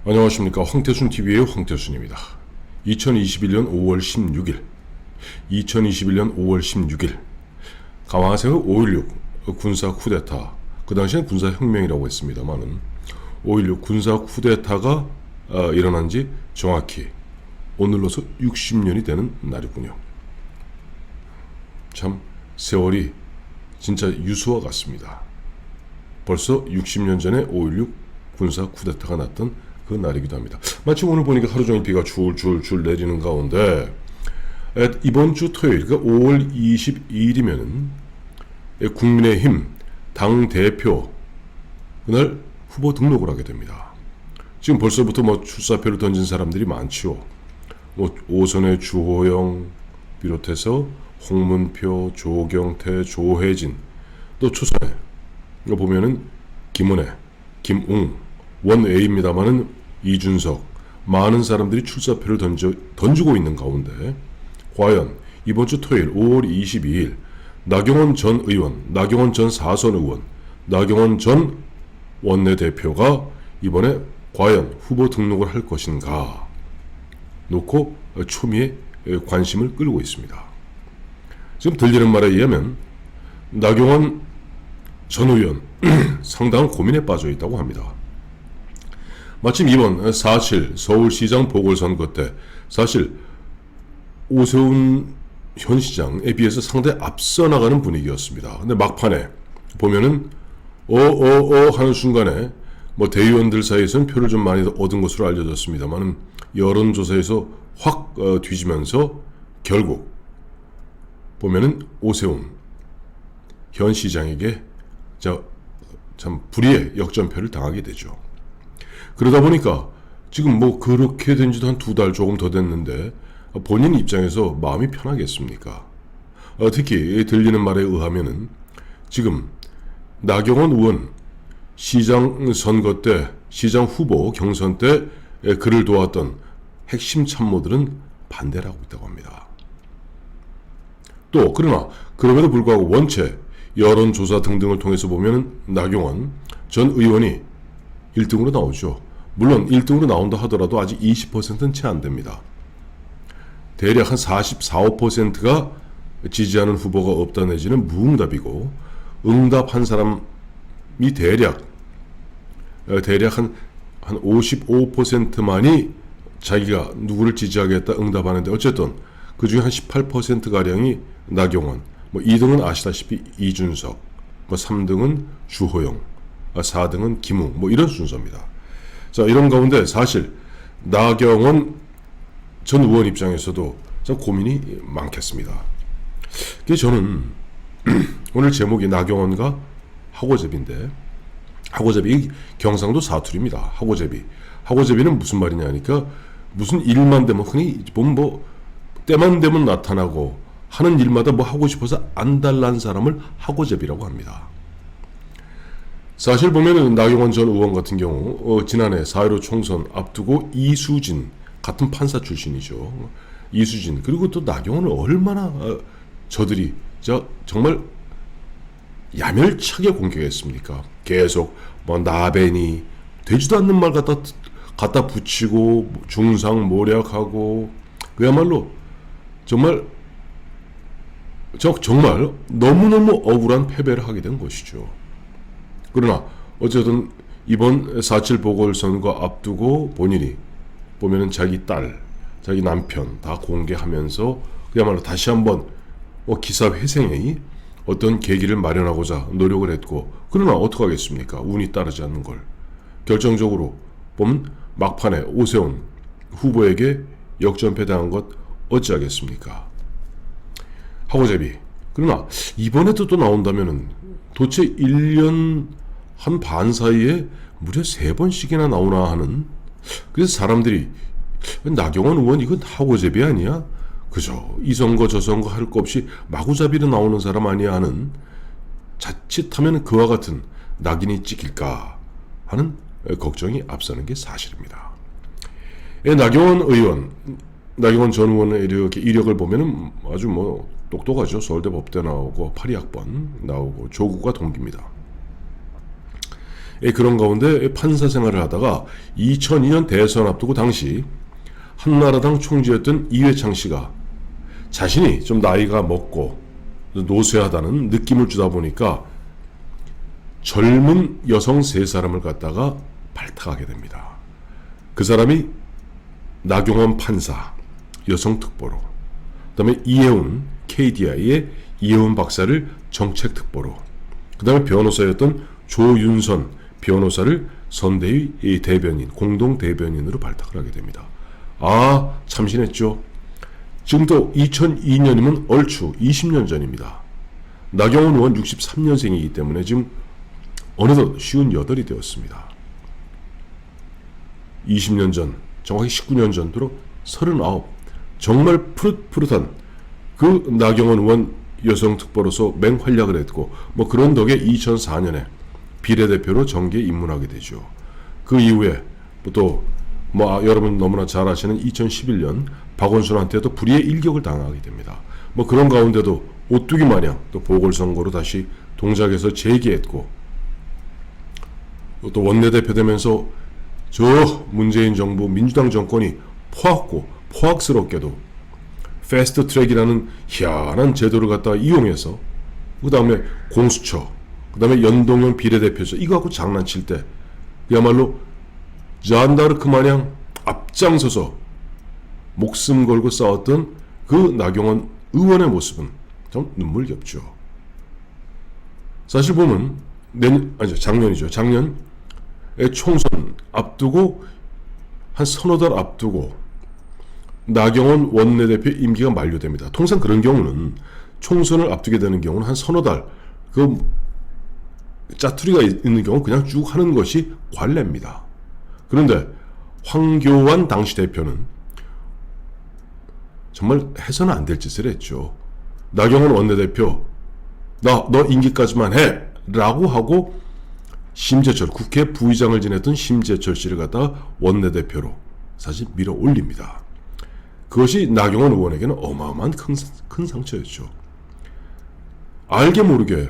안녕하십니까. 황태순TV의 황태순입니다. 2021년 5월 16일 강화세의 5.16 군사 쿠데타, 그 당시엔 군사혁명이라고 했습니다만은 5.16 군사 쿠데타가 일어난 지 정확히 오늘로서 60년이 되는 날이군요. 참 세월이 진짜 유수와 같습니다. 벌써 60년 전에 5.16 군사 쿠데타가 났던 그 날이기도 합니다. 마침 오늘 보니까 하루 종일 비가 줄줄줄 내리는 가운데 이번 주 토요일, 그러니까 5월 22일이면은 국민의힘 당대표 그날 후보 등록을 하게 됩니다. 지금 벌써부터 출사표를 던진 사람들이 많지요. 오선의 주호영 비롯해서 홍문표, 조경태, 조혜진, 또 초선에 이거 보면은 김은혜, 김웅, 원A입니다만은 이준석, 많은 사람들이 출사표를 던지고 있는 가운데 과연 이번 주 토요일 5월 22일 나경원 전 의원, 나경원 전 사선 의원, 나경원 전 원내대표가 이번에 과연 후보 등록을 할 것인가 놓고 초미의 관심을 끌고 있습니다. 지금 들리는 말에 의하면 나경원 전 의원 상당한 고민에 빠져 있다고 합니다. 마침 이번 4.7 서울시장 보궐선거 때 사실 오세훈 현 시장에 비해서 상당히 앞서 나가는 분위기였습니다. 근데 막판에 보면은 하는 순간에 대의원들 사이에서는 표를 좀 많이 얻은 것으로 알려졌습니다만 여론조사에서 확 뒤지면서 결국 보면은 오세훈 현 시장에게 참 불의의 역전표를 당하게 되죠. 그러다 보니까 지금 그렇게 된 지도 한 2달 조금 더 됐는데 본인 입장에서 마음이 편하겠습니까? 특히 들리는 말에 의하면은 지금 나경원 의원 시장 선거 때, 시장 후보 경선 때 그를 도왔던 핵심 참모들은 반대를 하고 있다고 합니다. 또 그러나 그럼에도 불구하고 원체 여론조사 등등을 통해서 보면 나경원 전 의원이 1등으로 나오죠. 물론 1등으로 나온다 하더라도 아직 20%는 채 안 됩니다. 대략 한 44, 5%가 지지하는 후보가 없다 내지는 무응답이고 응답한 사람이 대략 한 55%만이 자기가 누구를 지지하겠다 응답하는데 어쨌든 그 중에 한 18%가량이 나경원, 2등은 아시다시피 이준석, 3등은 주호영, 4등은 김웅, 이런 순서입니다. 자, 이런 가운데 사실 나경원 전 의원 입장에서도 참 고민이 많겠습니다. 그래서 저는 오늘 제목이 나경원과 하고제비인데, 하고제비 경상도 사투리입니다. 하고제비는 무슨 말이냐 하니까 무슨 일만 되면 흔히 보면 때만 되면 나타나고 하는 일마다 하고 싶어서 안달난 사람을 하고제비라고 합니다. 사실 보면은 나경원 전 의원 같은 경우 지난해 4.15 총선 앞두고 이수진 같은 판사 출신이죠. 이수진 그리고 또 나경원을 얼마나 저들이 정말 야멸차게 공격했습니까? 계속 나베니 되지도 않는 말 갖다 붙이고 중상 모략하고 그야말로 정말 너무너무 억울한 패배를 하게 된 것이죠. 그러나 어쨌든 이번 4.7 보궐선거 앞두고 본인이 보면은 자기 딸, 자기 남편 다 공개하면서 그야말로 다시 한번 기사 회생의 어떤 계기를 마련하고자 노력을 했고, 그러나 어떡하겠습니까? 운이 따르지 않는 걸. 결정적으로 보면 막판에 오세훈 후보에게 역전패당한 것 어찌하겠습니까? 하고제비. 그러나 이번에도 또 나온다면은 도대체 1년 한 반 사이에 무려 3번씩이나 나오나 하는, 그래서 사람들이 나경원 의원 이건 하고제비 아니야? 그죠? 이 선거 저 선거 할 거 없이 마구잡이로 나오는 사람 아니야 하는, 자칫하면 그와 같은 낙인이 찍힐까 하는 걱정이 앞서는 게 사실입니다. 나경원 전 의원의 이력을 보면은 아주 똑똑하죠. 서울대 법대 나오고 파리학번 나오고 조국과 동기입니다. 그런 가운데 판사 생활을 하다가 2002년 대선 앞두고 당시 한나라당 총재였던 이회창 씨가 자신이 좀 나이가 먹고 노쇠하다는 느낌을 주다 보니까 젊은 여성 3사람을 갖다가 발탁하게 됩니다. 그 사람이 나경원 판사, 여성특보로, 그 다음에 이혜훈, KDI의 이혜훈 박사를 정책특보로, 그 다음에 변호사였던 조윤선 변호사를 선대위 대변인, 공동대변인으로 발탁을 하게 됩니다. 아, 참신했죠. 지금도 2002년이면 얼추 20년 전입니다. 나경원 의원 63년생이기 때문에 지금 어느덧 58이 되었습니다. 20년 전, 정확히 19년 전으로 39, 정말 푸릇푸릇한 그 나경원 의원 여성특보로서 맹활약을 했고 뭐 그런 덕에 2004년에 비례대표로 정계에 입문하게 되죠. 그 이후에 또 여러분 너무나 잘 아시는 2011년 박원순한테도 불의의 일격을 당하게 됩니다. 뭐 그런 가운데도 오뚜기 마냥 또 보궐선거로 다시 동작에서 재기했고 또 원내대표 되면서 저 문재인 정부 민주당 정권이 포악스럽게도 패스트트랙이라는 희한한 제도를 갖다가 이용해서 그 다음에 공수처, 그 다음에 연동형 비례대표제 이거 갖고 장난칠 때 그야말로 잔다르크 마냥 앞장서서 목숨 걸고 싸웠던 그 나경원 의원의 모습은 좀 눈물겹죠. 사실 보면 작년이죠. 작년 총선 앞두고 한 서너 달 앞두고 나경원 원내대표 임기가 만료됩니다. 통상 그런 경우는 총선을 앞두게 되는 경우는 한 서너 달 그 짜투리가 있는 경우 그냥 쭉 하는 것이 관례입니다. 그런데 황교안 당시 대표는 정말 해서는 안 될 짓을 했죠. 나경원 원내대표 너 임기까지만 해 라고 하고 심재철 국회 부의장을 지냈던 심재철 씨를 갖다가 원내대표로 사실 밀어 올립니다. 그것이 나경원 의원에게는 어마어마한 큰 상처였죠. 알게 모르게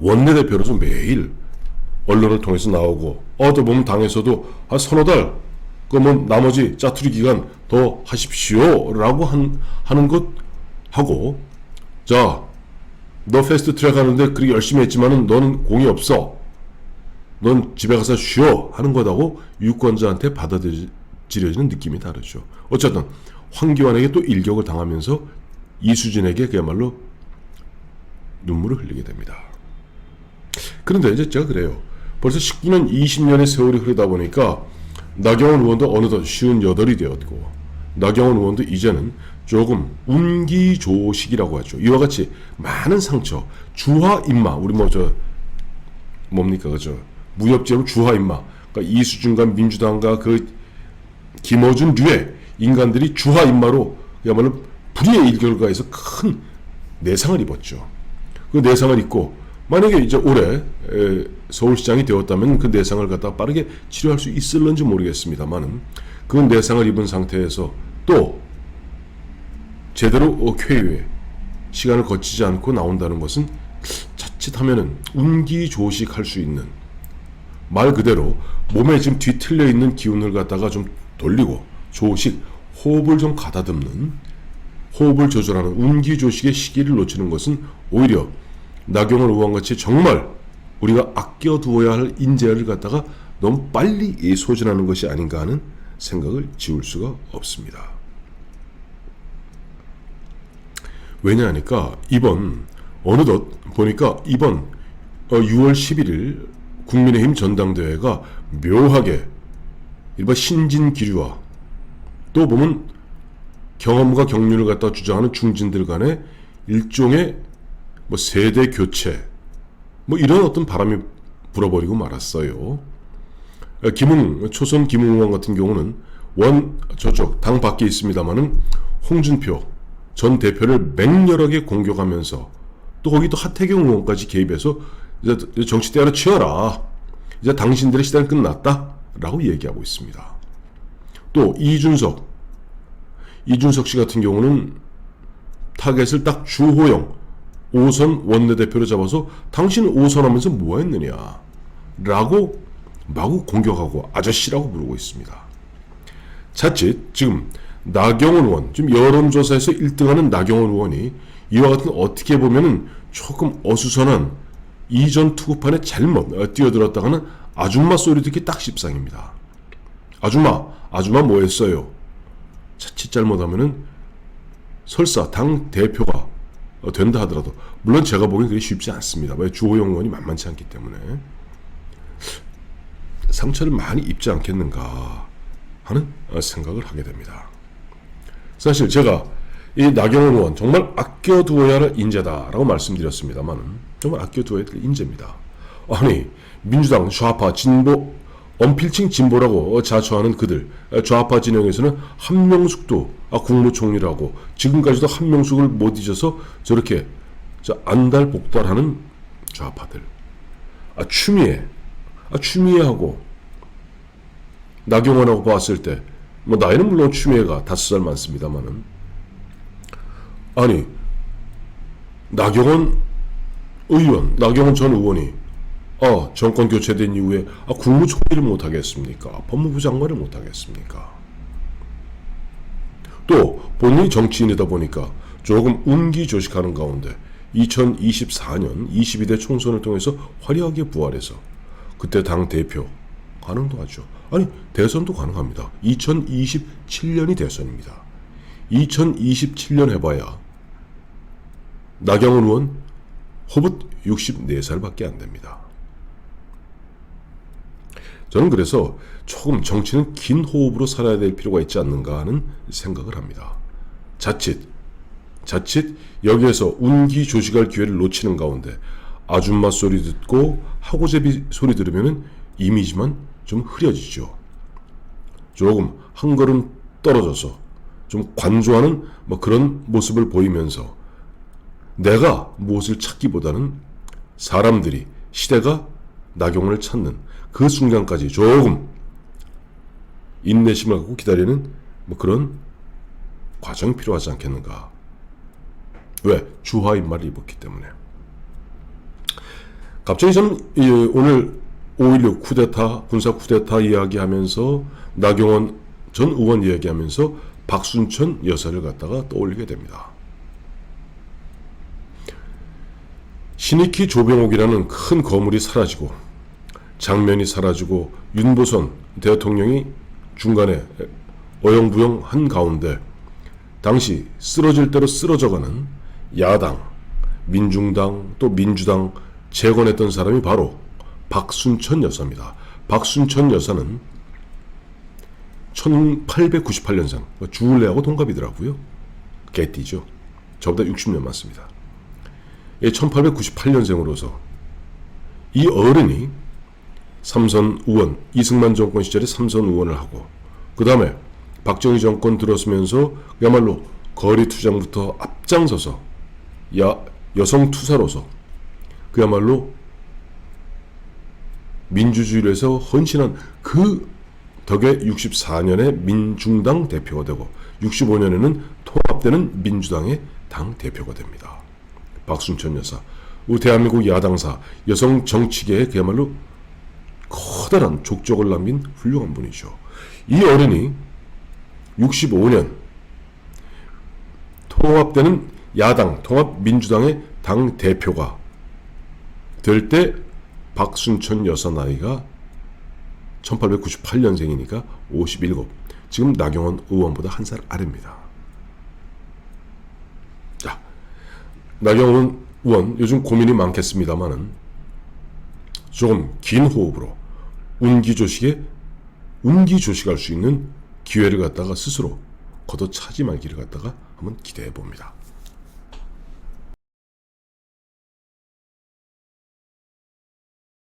원내대표로서 매일 언론을 통해서 나오고 또 보면 당에서도 한 서너 달 그러면 나머지 짜투리 기간 더 하십시오 라고 하는 것 하고 자 너 패스트트랙 하는데 그렇게 열심히 했지만은 너는 공이 없어 넌 집에 가서 쉬어 하는 거다고 유권자한테 받아들여지는 느낌이 다르죠. 어쨌든 황교안에게 또 일격을 당하면서 이수진에게 그야말로 눈물을 흘리게 됩니다. 그런데 이제 제가 그래요. 벌써 19년, 20년의 세월이 흐르다 보니까 나경원 의원도 어느덧 58이 되었고 나경원 의원도 이제는 조금 운기조식이라고 하죠. 이와 같이 많은 상처, 주화인마, 우리 무협지로 주화인마, 그러니까 이수준과 민주당과 그 김어준류의 인간들이 주화인마로 그야말로 불의의 일격을 가해서 큰 내상을 입었죠. 그 내상을 입고 만약에 이제 올해 서울시장이 되었다면 그 내상을 갖다 빠르게 치료할 수 있을런지 모르겠습니다만은 그 내상을 입은 상태에서 또 제대로 쾌유에 시간을 거치지 않고 나온다는 것은 자칫하면은 운기조식할 수 있는 말 그대로 몸에 지금 뒤틀려 있는 기운을 갖다가 좀 돌리고 조식, 호흡을 좀 가다듬는 호흡을 조절하는 운기조식의 시기를 놓치는 것은 오히려 나경원 의원같이 정말 우리가 아껴두어야 할 인재를 갖다가 너무 빨리 소진하는 것이 아닌가 하는 생각을 지울 수가 없습니다. 왜냐하니까 어느덧 보니까 이번 6월 11일 국민의힘 전당대회가 묘하게 일반 신진기류와 또 보면 경험과 경륜을 갖다 주장하는 중진들 간의 일종의 세대 교체 이런 어떤 바람이 불어버리고 말았어요. 초선 김웅 의원 같은 경우는 당 밖에 있습니다만은 홍준표 전 대표를 맹렬하게 공격하면서 또 거기 또 하태경 의원까지 개입해서 이제 정치 대화로 치워라. 이제 당신들의 시대는 끝났다. 라고 얘기하고 있습니다. 또 이준석 씨 같은 경우는 타겟을 딱 주호영 5선 원내대표로 잡아서 당신은 5선 하면서 뭐 했느냐. 라고 마구 공격하고 아저씨라고 부르고 있습니다. 자칫 지금 나경원 의원, 지금 여론조사에서 1등하는 나경원 의원이 이와 같은 어떻게 보면은 조금 어수선한 이전 투구판에 잘못 뛰어들었다가는 아줌마 소리 듣기 딱 십상입니다. 아줌마 뭐 했어요? 자칫 잘못하면은 설사 당 대표가 된다 하더라도, 물론 제가 보기엔 그게 쉽지 않습니다. 왜? 주호영 의원이 만만치 않기 때문에 상처를 많이 입지 않겠는가 하는 생각을 하게 됩니다. 사실 제가 이 나경원 의원 정말 아껴두어야 할 인재다라고 말씀드렸습니다만, 정말 아껴두어야 될 인재입니다. 아니, 민주당 좌파 진보, 언필칭 진보라고 자처하는 그들, 좌파 진영에서는 한명숙도 국무총리라고 지금까지도 한명숙을 못 잊어서 저렇게 안달복달하는 좌파들, 추미애하고 나경원하고 봤을 때, 뭐 나이는 물론 추미애가 5살 많습니다만은, 아니 나경원 전 의원이 정권 교체된 이후에 국무총리를 못하겠습니까? 법무부 장관을 못하겠습니까? 또 본인이 정치인이다 보니까 조금 운기조식하는 가운데 2024년 22대 총선을 통해서 화려하게 부활해서 그때 당 대표 가능도 하죠. 아니, 대선도 가능합니다. 2027년이 대선입니다. 2027년 해봐야 나경원 의원 호붓 64살밖에 안 됩니다. 저는 그래서 조금 정치는 긴 호흡으로 살아야 될 필요가 있지 않는가 하는 생각을 합니다. 자칫 여기에서 운기조식할 기회를 놓치는 가운데 아줌마 소리 듣고 하고제비 소리 들으면 이미지만 좀 흐려지죠. 조금 한 걸음 떨어져서 좀 관조하는 그런 모습을 보이면서 내가 무엇을 찾기보다는 사람들이, 시대가 나경원을 찾는 그 순간까지 조금 인내심을 갖고 기다리는 그런 과정이 필요하지 않겠는가. 왜? 주화 인마를 입었기 때문에. 갑자기 저는 오늘 5.16 쿠데타, 군사 쿠데타 이야기하면서 나경원 전 의원 이야기하면서 박순천 여사를 갖다가 떠올리게 됩니다. 신익희 조병옥이라는 큰 거물이 사라지고 장면이 사라지고 윤보선 대통령이 중간에 어영부영한 가운데 당시 쓰러질 대로 쓰러져가는 야당, 민중당, 또 민주당 재건했던 사람이 바로 박순천 여사입니다. 박순천 여사는 1898년생, 주울레하고 동갑이더라고요. 개띠죠. 저보다 60년 많습니다. 1898년생으로서 이 어른이 삼선 의원, 이승만 정권 시절에 삼선 의원을 하고, 그 다음에 박정희 정권 들어서면서 그야말로 거리 투쟁부터 앞장서서 여성 투사로서 그야말로 민주주의를 해서 헌신한 그 덕에 64년에 민중당 대표가 되고 65년에는 통합되는 민주당의 당 대표가 됩니다. 박순천 여사, 우리 대한민국 야당사, 여성 정치계에 그야말로 커다란 족적을 남긴 훌륭한 분이죠. 이 어른이 65년 통합되는 야당, 통합민주당의 당 대표가 될 때 박순천 여사 나이가 1898년생이니까 57. 지금 나경원 의원보다 한 살 아래입니다. 자, 나경원 의원 요즘 고민이 많겠습니다만은 조금 긴 호흡으로 운기조식할 수 있는 기회를 갖다가 스스로 걷어차지 말기를 갖다가 한번 기대해 봅니다.